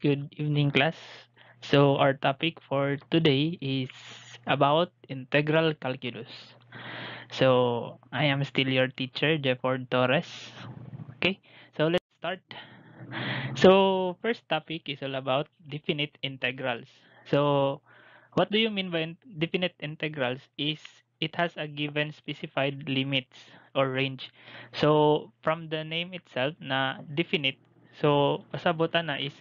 Good evening, class. So, our topic for today is about integral calculus. So, I am still your teacher, Jefford Torres. Okay, so let's start. So, first topic is all about definite integrals. So, what do you mean by definite integrals? Is it has a given specified limits or range. So, from the name itself na definite, so pasabutan na is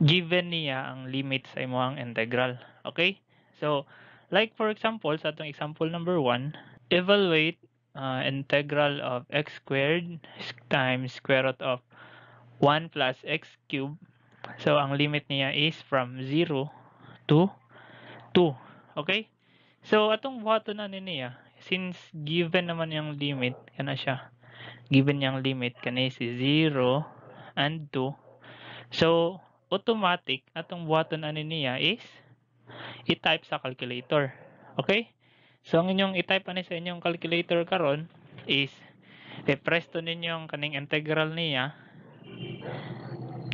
given niya ang limit sa imong integral. Okay? So, like for example, sa atong example number 1, evaluate integral of x squared times square root of 1 plus x cubed. So, ang limit niya is from 0 to 2. Okay? So, atong buhaton na niya, since given naman yung limit, kana siya, given yung limit, kana si 0 and 2. So, automatic, atong buhaton ani niya is i-type sa calculator. Okay? So, ang inyong i-type ani sa inyong calculator karon is i-press to ninyong kaning integral niya,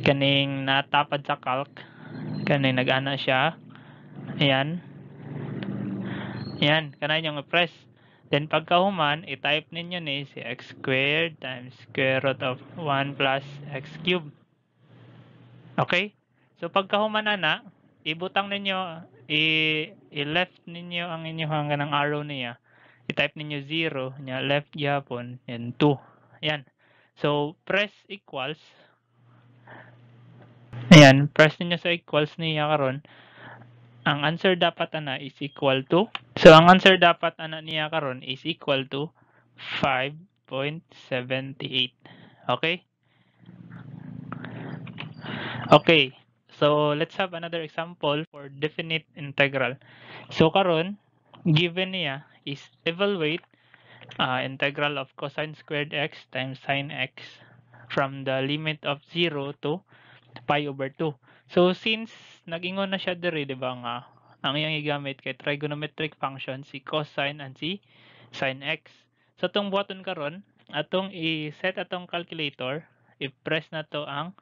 kaning natapad sa calc, kaning nag-ana siya. Ayan. Ayan, kana inyong i-press. Then, pagkahuman, i-type ninyo ni si x squared times square root of 1 plus x cubed. Okay? So, pagkahuman na, ibutang ninyo, i-left ninyo ang inyong hanggang ng arrow niya. I-type ninyo 0, niya left yapon, and 2. Ayan. So, press equals. Ayan, press ninyo sa equals niya karon. Ang answer dapat ana is equal to, so ang answer dapat ana niya karon is equal to 5.78. Okay? Okay. So let's have another example for definite integral. So karon given niya is evaluate integral of cosine squared x times sine x from the limit of 0 to pi over 2. So since nag-ingon na siya diri, di ba nga, ang iyang igamit kay trigonometric function si cosine and si sine x. So atong buhaton karon, atong i-set atong calculator, i-press na to ang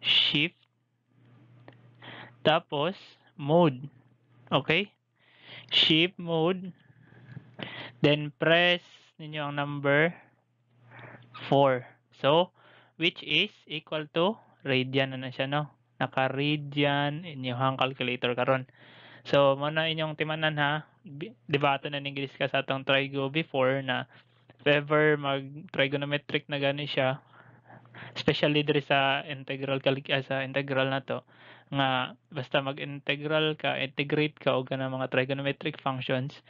shift tapos mode. Okay? Shift mode, then press ninyo ang number 4. So, which is equal to radian na siya, no? Naka-radian inyong calculator karon. So, mo na inyong timanan ha. Di ba ato na English ka sa atong trigo before na if ever mag trigonometric na gani siya, especially diri sa integral sa integral na to, nga basta mag-integral ka, integrate ka og kanang mga trigonometric functions.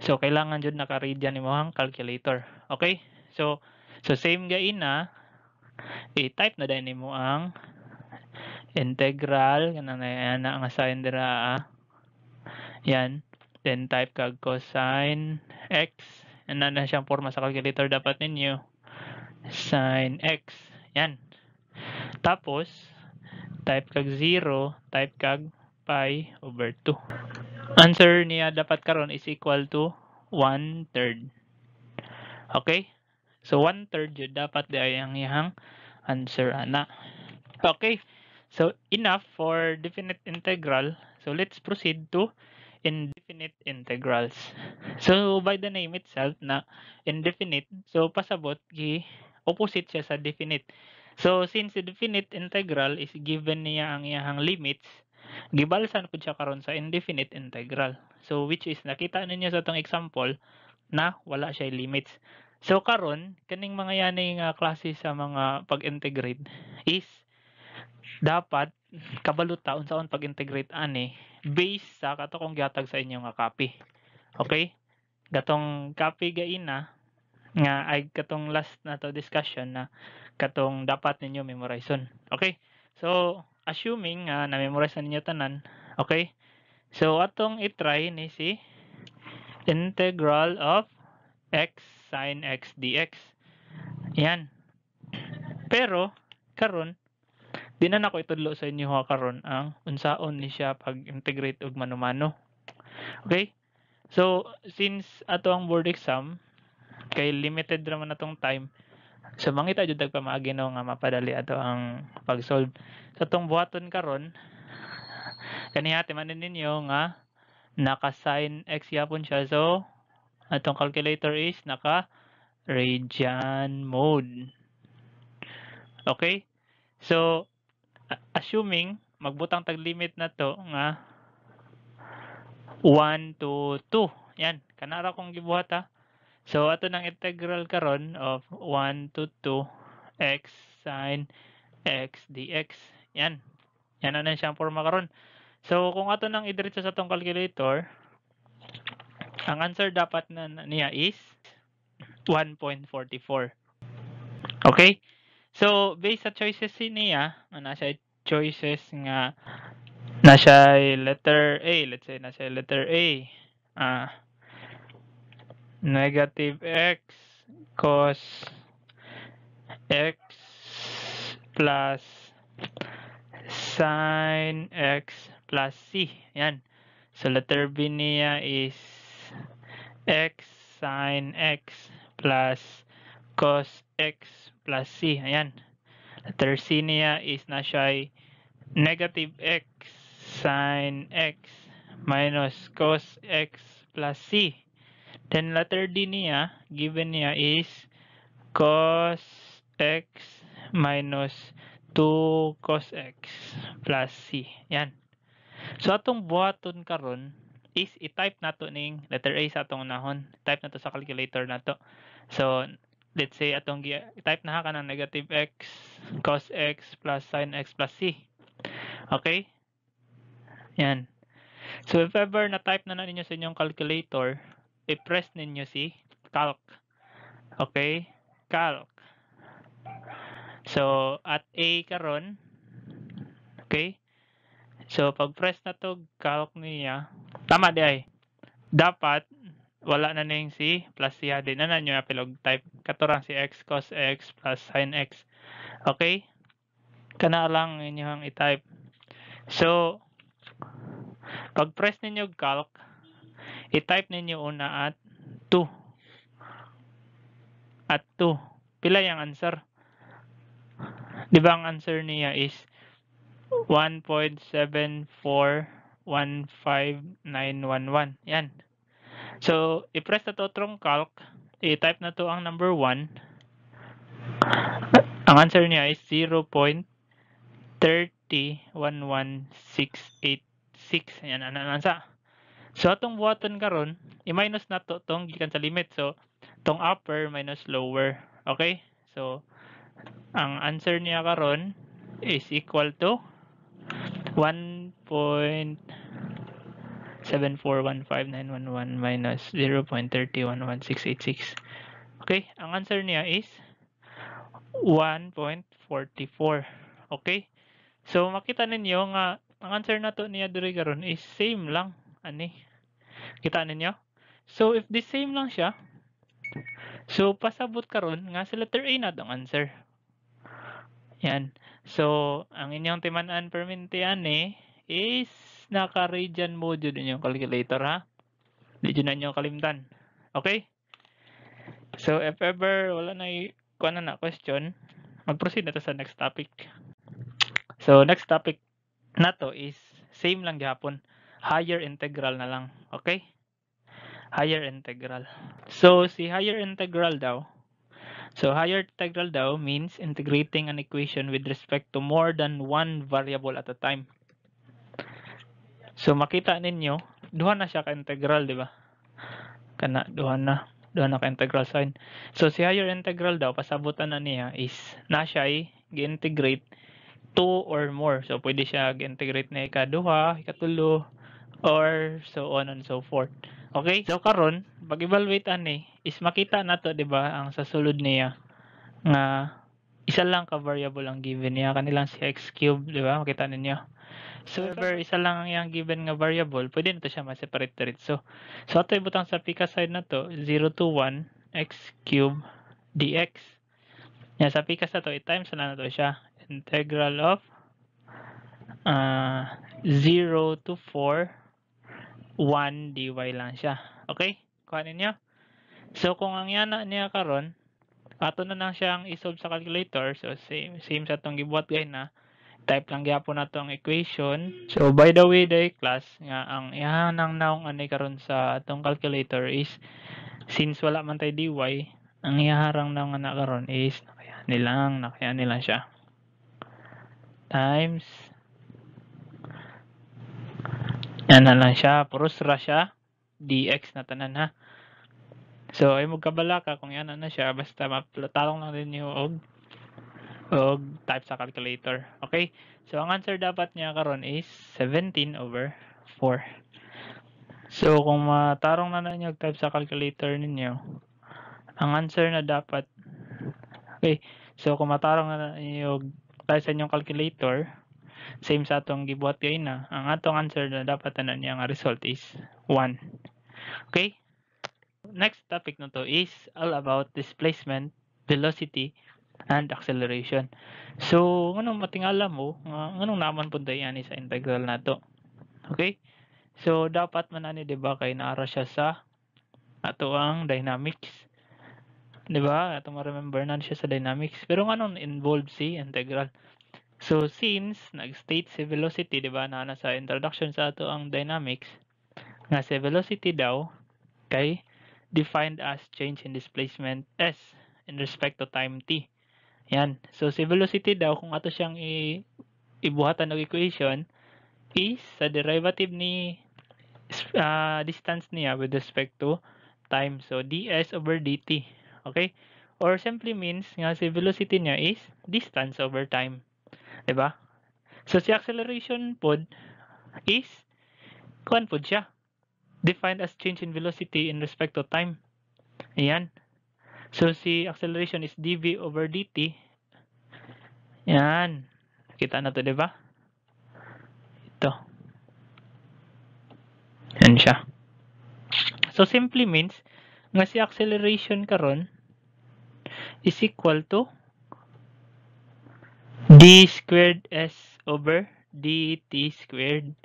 So kailangan jud naka-radian imong calculator. Okay? So same gain na i-type na din nimo ang integral kanang na nga sign dira. Yan. Then type kag cosine x. Yan na siyang forma sa calculator dapat ninyo. Sin x. Yan. Tapos type kag 0, type kag pi over 2. Answer niya dapat karon is equal to 1/3. Okay? So 1/3 yun dapat di ay ang iyang answer ana. Okay. So enough for definite integral. So let's proceed to indefinite integrals. So by the name itself na indefinite, so pasabot opposite siya sa definite. So since the definite integral is given niya ang iyang limits, gibalsan pud siya karon sa indefinite integral. So which is nakita ninyo sa tong example na wala siya limits. So karon kaning mga yani nga klase sa mga pag-integrate is dapat kabalo ta unsaon pag-integrate ani based sa kato kong gihatag sa inyo nga copy. Okay? Katong copy gaina nga ay katong last na to discussion na katong dapat ninyo memorizon. Okay? So, assuming na-memorize na ninyo tanan, okay? So, atong i-try ni si integral of x sin x dx. Yan. Pero, karon di na nako itudlo sa inyo ha karon ang unsaon ni siya pag-integrate og mano-mano. Okay? So, since ato ang board exam, kay limited naman na tong time, So mangita jud tag pamaagi no nga mapadali ato ang pag-solve. So tong buhaton karon kaniya timanin ninyo nga naka sin x yapon siya. So atong calculator is naka radian mode. Okay? So assuming magbutang tag limit na to nga 1 to 2. Yan, kanara kong gibuhat ha. So ato nang integral karon of 1 to 2 x sin x dx. Yan. Yan na siyang forma karon. So kung ato nang idiretso sa tong calculator, ang answer dapat na niya is 1.44. Okay? So based sa choices niya, nasa choices nga nasa letter A, let's say nasa letter A. Negative x cos x plus sin x plus c. Yan. So letter B niya is x sin x plus cos x plus c. Ayan. Letter C niya is na siya negative x sin x minus cos x plus c. Then letter D niya, given niya is cos x minus 2 cos x plus c. Yan. So atong buhaton karon is i-type nato ning letter A sa atong unahon. Type nato sa calculator nato. So let's say atong i-type na ha kanang negative x cos x plus sin x plus c. Okay? Yan. So if ever na-type na ninyo sa inyong calculator, i-press ninyo si calc. Okay? Calc. So at A karon, okay? So pag press na to calc niya, tama di ay. Dapat wala na ning si plus siya din na nyo apilog type katurang si x cos x plus sin x. Okay? Kana lang inyong i-type. So pag press ninyo calc, i-type ninyo una at 2. At 2. Pila yung answer? Di ba ang answer niya is 1.7415911. Yan. So, i-press na to trong calc. I-type na to ang number 1. Ang answer niya is 0.3011686. Yan, ano nansa. So, atong buhaton karon, i-minus na to tong gikan sa limit. So, tong upper minus lower. Okay? So, ang answer niya karon is equal to 1.7415911 minus 0.3011686. Okay, ang answer niya is 1.44. Okay? So makita ninyo nga ang answer nato niya diri karon is same lang ani. Kita ninyo? So if the same lang siya, so pasabot karon nga sa letter A na ang answer. Yan. So ang inyong timan-an perminti ani is naka-radian mode yun inyong calculator ha. Di yun na inyong kalimtan. Okay? So if ever wala na kuan na question, mag-proceed na to sa next topic. So next topic na to is same lang gihapon. Higher integral na lang. Okay? Higher integral. So si higher integral daw. So higher integral daw means integrating an equation with respect to more than one variable at a time. So makita ninyo, duha na siya ka integral, di ba? Kana duha na ka integral sign. So si higher integral daw pasabutan na niya is na siya ay gi-integrate 2 or more. So pwede siya gi-integrate na ikaduha, ikatulo, or so on and so forth. Okay? So karon, pag-evaluate ani is makita nato, di ba, ang sa sulod niya nga isa lang ka variable ang given niya, kanilang si x cube, di ba? Makita ninyo. So if ever isa lang ang iyang given nga variable, pwede na to siya ma-separate diretso. So ato ibutang sa pika side na to 0 to 1 x cube dx. Yan sa pika sa to i-times na to siya. Integral of 0 to 4 1 dy lang siya. Okay? Kuha ninyo. So kung ang yana niya karon Ato na lang siyang isolve sa calculator. So same sa itong gibuhat gay na. Type lang gyapon nato ang equation. So by the way, day class nga ang ihanang naong ani karon sa atong calculator is since wala man tay dy, ang iharang na nga na karon is nakaya nilang siya times yan na lang siya, puros ra siya dx na tanan ha. So ay magkabala ka kung yan na siya, basta matalong lang din niyo og type sa calculator. Okay? So ang answer dapat niya karon is 17/4. So kung matarong na ninyo type sa calculator ninyo, ang answer na dapat, okay, so kung matarong na ninyo type sa inyong calculator, same sa atong gibuhat kay na, ang atong answer na dapat na niya nga result is 1. Okay? Next topic na to is all about displacement, velocity, and acceleration. So, nganong matingala mo, nganong naman punta yan sa integral nato. Okay? So, dapat man ani, di ba, kay naara siya sa ato ang dynamics. Di ba? Ato ma-remember na siya sa dynamics. Pero nganong involved si integral. So, since nag-state si velocity, di ba, na sa introduction sa ato ang dynamics, nga si velocity daw kay defined as change in displacement s in respect to time t. Yan. So, si velocity daw, kung ato siyang ibuhatan ng equation, is sa derivative ni distance niya with respect to time. So, ds over dt. Okay? Or simply means nga si velocity niya is distance over time. Diba? So, si acceleration pod is kuan pod siya. Defined as change in velocity in respect to time. Ayan. So, si acceleration is dv over dt. Yan. Kita na to, di ba? Ito. Yan siya. So, simply means, nga si acceleration karon is equal to d squared s over dt squared.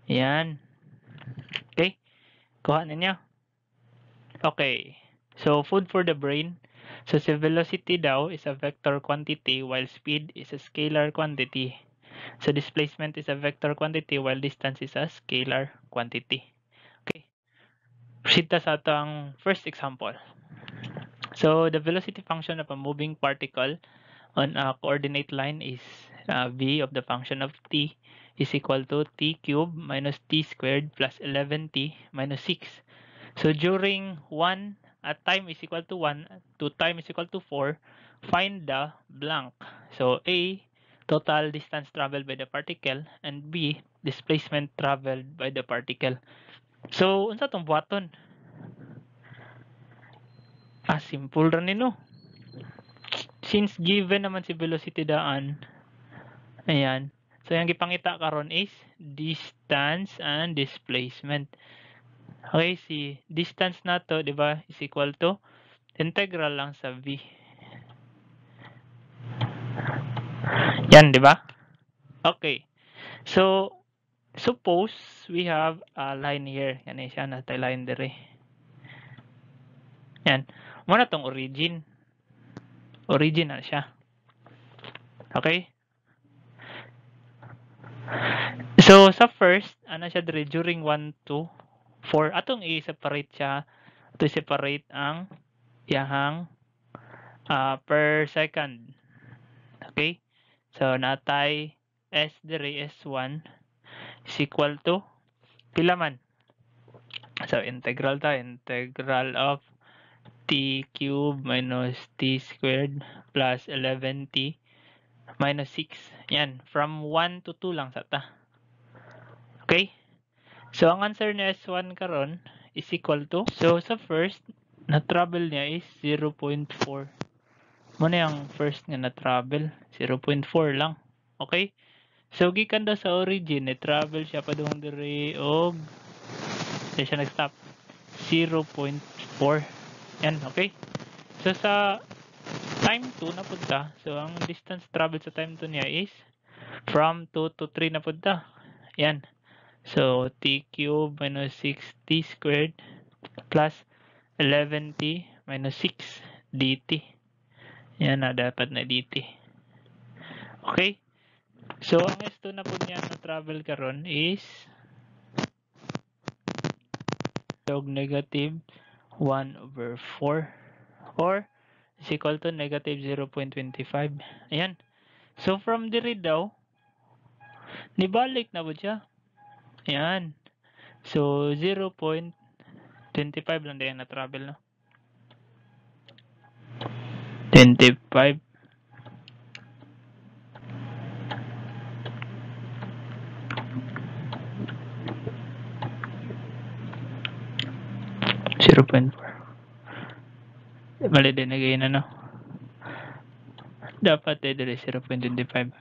Yan. Okay? Kuha ninyo. Okay. So, food for the brain. So, si velocity daw is a vector quantity while speed is a scalar quantity. So, displacement is a vector quantity while distance is a scalar quantity. Okay. Proceed sa atong first example. So, the velocity function of a moving particle on a coordinate line is v of the function of t is equal to t cubed minus t squared plus 11t minus 6. So, during 1 at time is equal to 1 to time is equal to 4, find the blank. So, A, total distance traveled by the particle, and B, displacement traveled by the particle. So, unsa tong buhaton? Simple ra ni no. Since given naman si velocity daan, ayan. So, yung gipangita karon is distance and displacement. Okay, si distance nato, di ba, is equal to integral lang sa v. Yan, di ba? Okay. So, suppose we have a line here. Yan siya, natay line dire. Yan. Muna tong origin. Origin na siya. Okay? So, sa first, ano siya dire, during 1 to 4, atong i-separate siya. Ito separate ang yahang per second. Okay? So, natay s dire, s1 is equal to pila man. So, integral of t cubed minus t squared plus 11t minus 6. Yan, from 1 to 2 lang sa ta. Okay? So, ang answer ni S1 karon is equal to, so sa first, na-travel niya is 0.4. Muna yung first nga na-travel, 0.4 lang. Okay? So, gikan daw sa origin, na-travel siya pa doon dire og siya nag-stop 0.4. Yan, okay? So, sa time 2 na punta, so ang distance travel sa time 2 niya is from 2 to 3 na punta. Yan. So, t cubed minus 6t squared plus 11t minus 6 dt. Yan na dapat na dt. Okay? So ang S2 na po niya na travel karon is log negative 1/4 or is equal to negative 0.25. Ayan. So from diri daw, nibalik na po siya. Ayan. So 0.25 lang din na travel, no? 25. Mali din na ganyan, ano? Dapat dili 0.25.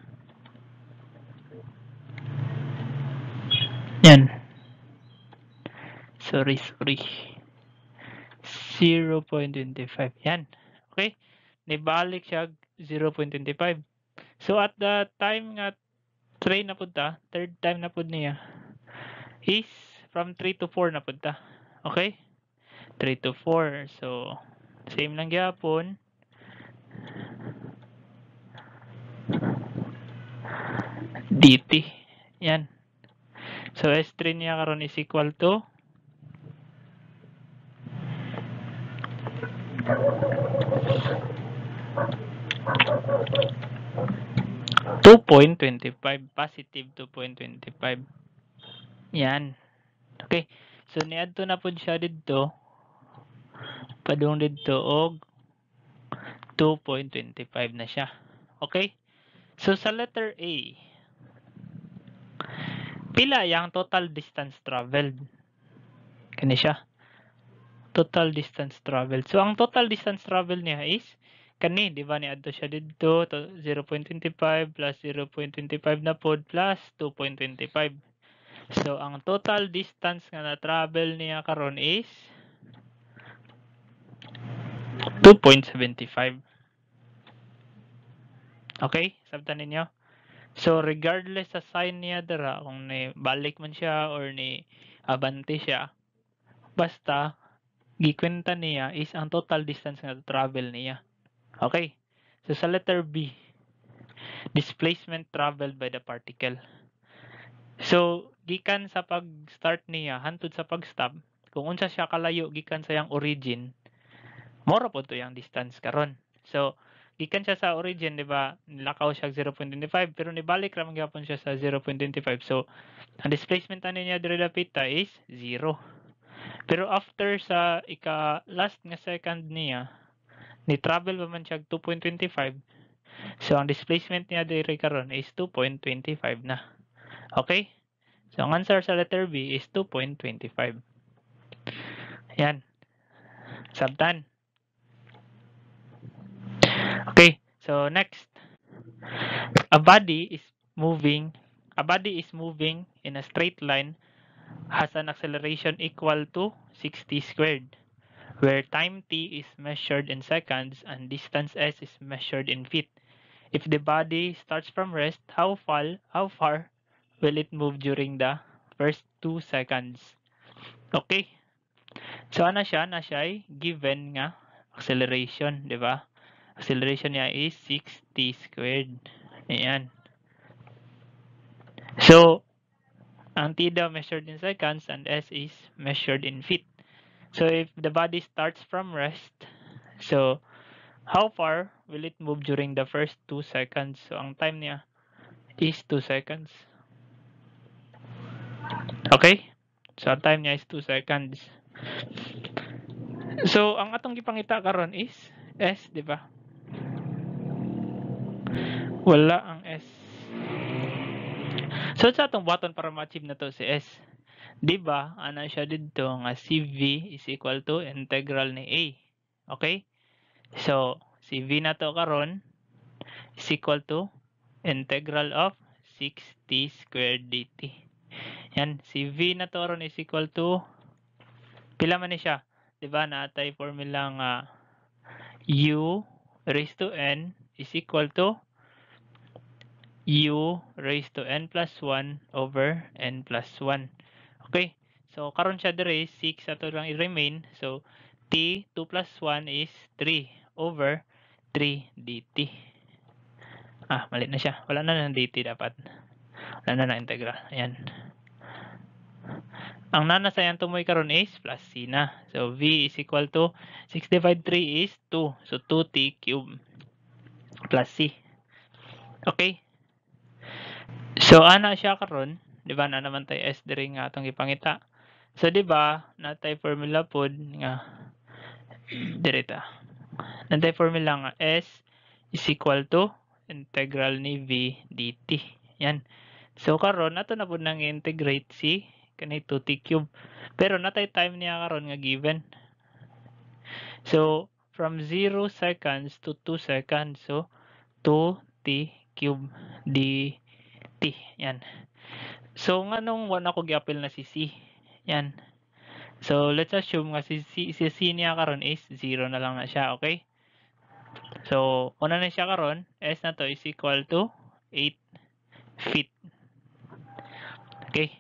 Yan. Sorry. 0.25. Yan. Okay? Nibalik siya 0.25. So at the time nga train na punta, third time na pud niya is from 3 to 4 na punta. Okay? 3 to 4. So same lang gyapon. dt. Yan. So S3 niya karon is equal to 2.25, positive 2.25. Yan. Okay. So niadto na pud siya didto. Padung didto og 2.25 na siya. Okay? So sa letter A, pila yang total distance traveled? Kani siya. Total distance traveled. So ang total distance travel niya is kani, di ba, niadto siya didto 0.25 plus 0.25 na pod plus 2.25. So ang total distance nga na travel niya karon is 2.75. Okay, sabtan ninyo. So regardless sa sign niya dara, kung ni balik man siya or ni abante siya, basta gikwenta niya is ang total distance nga travel niya. Okay. So sa letter B, displacement traveled by the particle. So gikan sa pag-start niya hantod sa pag-stop, kung unsa siya kalayo gikan sa yang origin, mora po to yang distance karon. So gikan siya sa origin, di ba, nilakaw siya 0.25 pero nibalik ra man gyapon siya sa 0.25. So ang displacement ani niya diri dapita is 0. Pero after sa ika last nga second niya, ni travel pa man siya 2.25. So ang displacement niya diri karon is 2.25 na. Okay? So ang answer sa letter B is 2.25. Yan. Sabtan. Okay. So next. A body is moving in a straight line, has an acceleration equal to 60 squared, where time t is measured in seconds and distance s is measured in feet. If the body starts from rest, how far will it move during the first 2 seconds? Okay. So ana siya ay given nga acceleration, di ba? Acceleration niya is 60 squared. Ayan. So ang t daw measured in seconds and s is measured in feet. So if the body starts from rest, so how far will it move during the first 2 seconds? So ang time niya is 2 seconds. Okay? So ang time niya is 2 seconds. So ang atong gipangita karon is s, di ba? Wala ang s. So sa atong button para ma-achieve na to si s, di ba? Ana siya dito nga cv is equal to integral ni a. Okay? So cv na to karon is equal to integral of 60 squared dt. Yan, cv na to karon is equal to pila man ni siya? Di ba naatay formula nga u raised to n is equal to u raised to n plus 1 over n plus 1. Okay, so karon siya dire 6 ato lang i-remain. So t 2 plus 1 is 3 over 3 dt. Mali na siya. Wala na ng dt dapat. Wala na integral. Ayan. Ang nanasayan tumoy karon is plus c na. So v is equal to 6 divided 3 is 2. So 2t cube plus c. Okay. So ana siya karon, di ba na naman tay s diri nga atong ipangita. So di ba natay formula pod nga diri ta. Natay formula nga s is equal to integral ni v dt. Yan. So karon ato na pud nang integrate si kanay 2t cube. Pero natay time niya karon nga given. So from 0 seconds to 2 seconds. So 2t cube dt. Yan. So nganong wala ko giapil na si c. Yan. So let's assume nga si c niya karon is 0 na lang na siya, okay? So una na siya karon, s na to is equal to 8 feet. Okay?